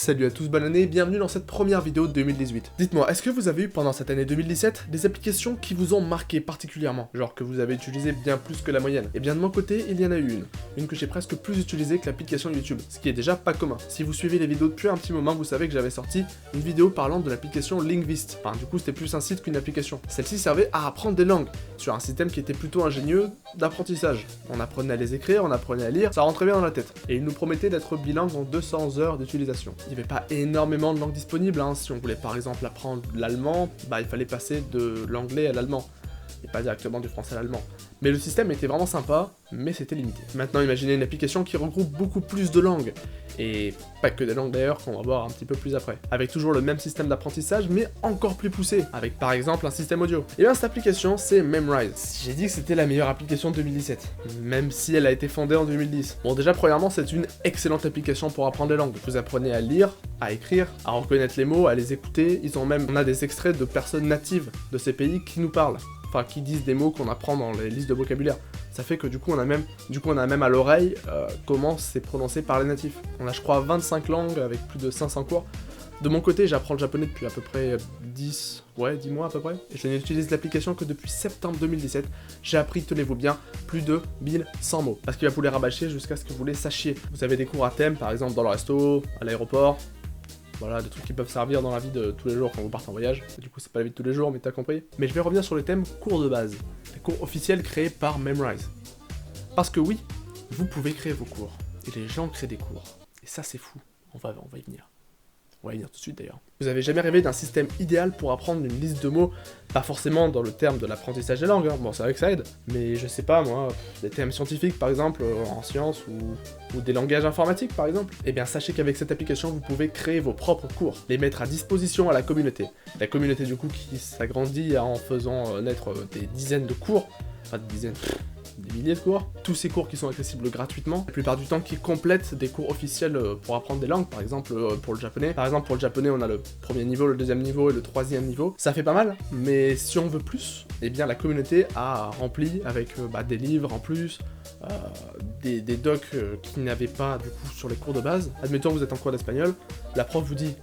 Salut à tous, bonne année et bienvenue dans cette première vidéo de 2018. Dites-moi, est-ce que vous avez eu pendant cette année 2017 des applications qui vous ont marqué particulièrement, genre que vous avez utilisé bien plus que la moyenne? Et bien de mon côté, il y en a eu une que j'ai presque plus utilisée que l'application YouTube, ce qui est déjà pas commun. Si vous suivez les vidéos depuis un petit moment, vous savez que j'avais sorti une vidéo parlant de l'application Linkvist. Enfin, du coup, c'était plus un site qu'une application. Celle-ci servait à apprendre des langues, sur un système qui était plutôt ingénieux d'apprentissage. On apprenait à les écrire, on apprenait à lire, ça rentrait bien dans la tête. Et il nous promettait d'être bilingue en 200 heures d'utilisation. Il n'y avait pas énormément de langues disponibles, hein. Si on voulait par exemple apprendre l'allemand, bah il fallait passer de l'anglais à l'allemand, et pas directement du français à l'allemand. Mais le système était vraiment sympa, mais c'était limité. Maintenant imaginez une application qui regroupe beaucoup plus de langues, et pas que des langues d'ailleurs, qu'on va voir un petit peu plus après. Avec toujours le même système d'apprentissage, mais encore plus poussé, avec par exemple un système audio. Et bien cette application c'est Memrise. J'ai dit que c'était la meilleure application de 2017, même si elle a été fondée en 2010. Bon déjà premièrement c'est une excellente application pour apprendre les langues. Vous apprenez à lire, à écrire, à reconnaître les mots, à les écouter. On a des extraits de personnes natives de ces pays qui nous parlent. Enfin, qui disent des mots qu'on apprend dans les listes de vocabulaire. Ça fait que du coup on a même à l'oreille comment c'est prononcé par les natifs. On a je crois 25 langues avec plus de 500 cours. De mon côté j'apprends le japonais depuis à peu près 10 mois à peu près. Et je n'utilise l'application que depuis septembre 2017. J'ai appris, tenez-vous bien, plus de 1100 mots. Parce qu'il va vous les rabâcher jusqu'à ce que vous les sachiez. Vous avez des cours à thème par exemple dans le resto, à l'aéroport. Voilà, des trucs qui peuvent servir dans la vie de tous les jours quand vous partez en voyage. Du coup, c'est pas la vie de tous les jours, mais t'as compris. Mais je vais revenir sur le thème cours de base. Les cours officiels créés par Memrise. Parce que oui, vous pouvez créer vos cours. Et les gens créent des cours. Et ça, c'est fou. On va y venir. On va y venir tout de suite d'ailleurs. Vous avez jamais rêvé d'un système idéal pour apprendre une liste de mots, pas forcément dans le terme de l'apprentissage des langues, hein. Bon c'est vrai que ça aide, mais je sais pas moi, des thèmes scientifiques par exemple, en sciences, ou des langages informatiques par exemple, eh bien sachez qu'avec cette application vous pouvez créer vos propres cours, les mettre à disposition à la communauté. La communauté du coup qui s'agrandit en faisant naître des dizaines de cours, enfin des dizaines... des milliers de cours, tous ces cours qui sont accessibles gratuitement, la plupart du temps qui complètent des cours officiels pour apprendre des langues, par exemple pour le japonais. Par exemple pour le japonais on a le premier niveau, le deuxième niveau et le troisième niveau, ça fait pas mal, mais si on veut plus, eh bien la communauté a rempli avec des livres en plus, des docs qui n'avaient pas du coup sur les cours de base. Admettons vous êtes en cours d'espagnol, la prof vous dit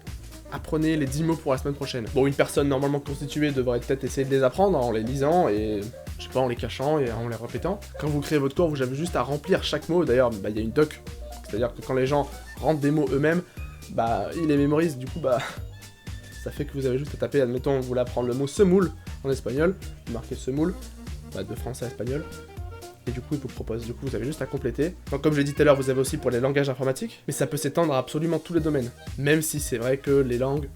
apprenez les 10 mots pour la semaine prochaine. Bon, une personne normalement constituée devrait peut-être essayer de les apprendre en les lisant et, je sais pas, en les cachant et en les répétant. Quand vous créez votre cours, vous avez juste à remplir chaque mot. D'ailleurs, il y a une doc, c'est-à-dire que quand les gens rentrent des mots eux-mêmes, ils les mémorisent, du coup, ça fait que vous avez juste à taper, admettons, vous voulez apprendre le mot semoule en espagnol, vous marquez semoule, de français à espagnol. Et du coup, il vous propose, vous avez juste à compléter. Donc comme je l'ai dit tout à l'heure, vous avez aussi pour les langages informatiques, mais ça peut s'étendre à absolument tous les domaines. Même si c'est vrai que les langues,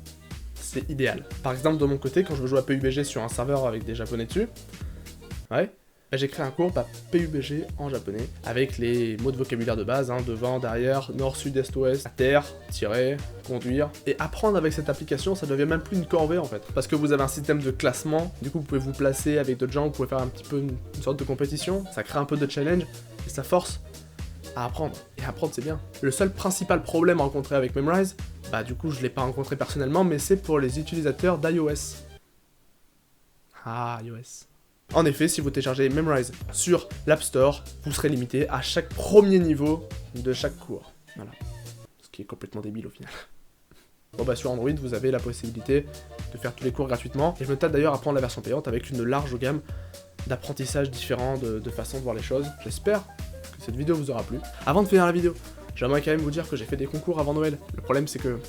c'est idéal. Par exemple, de mon côté, quand je veux jouer à PUBG sur un serveur avec des japonais dessus, j'ai créé un cours PUBG en japonais, avec les mots de vocabulaire de base, devant, derrière, nord, sud, est, ouest, à terre, tirer, conduire. Et apprendre avec cette application, ça devient même plus une corvée en fait. Parce que vous avez un système de classement, du coup vous pouvez vous placer avec d'autres gens, vous pouvez faire un petit peu une sorte de compétition, ça crée un peu de challenge, et ça force à apprendre. Et apprendre c'est bien. Le seul principal problème rencontré avec Memrise, du coup je l'ai pas rencontré personnellement, mais c'est pour les utilisateurs d'iOS. Ah, iOS. En effet, si vous téléchargez Memrise sur l'App Store, vous serez limité à chaque premier niveau de chaque cours. Voilà. Ce qui est complètement débile au final. Bon sur Android, vous avez la possibilité de faire tous les cours gratuitement. Et je me tâte d'ailleurs à prendre la version payante avec une large gamme d'apprentissages différents, de façons de voir les choses. J'espère que cette vidéo vous aura plu. Avant de finir la vidéo, j'aimerais quand même vous dire que j'ai fait des concours avant Noël. Le problème c'est que,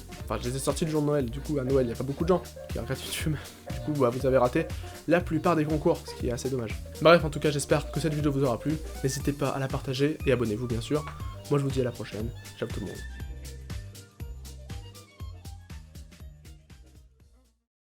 je les ai sortis le jour de Noël, du coup à Noël il n'y a pas beaucoup de gens qui regardent YouTube. Du coup vous avez raté la plupart des concours, ce qui est assez dommage. Bref, en tout cas j'espère que cette vidéo vous aura plu. N'hésitez pas à la partager et abonnez-vous bien sûr. Moi je vous dis à la prochaine. Ciao tout le monde.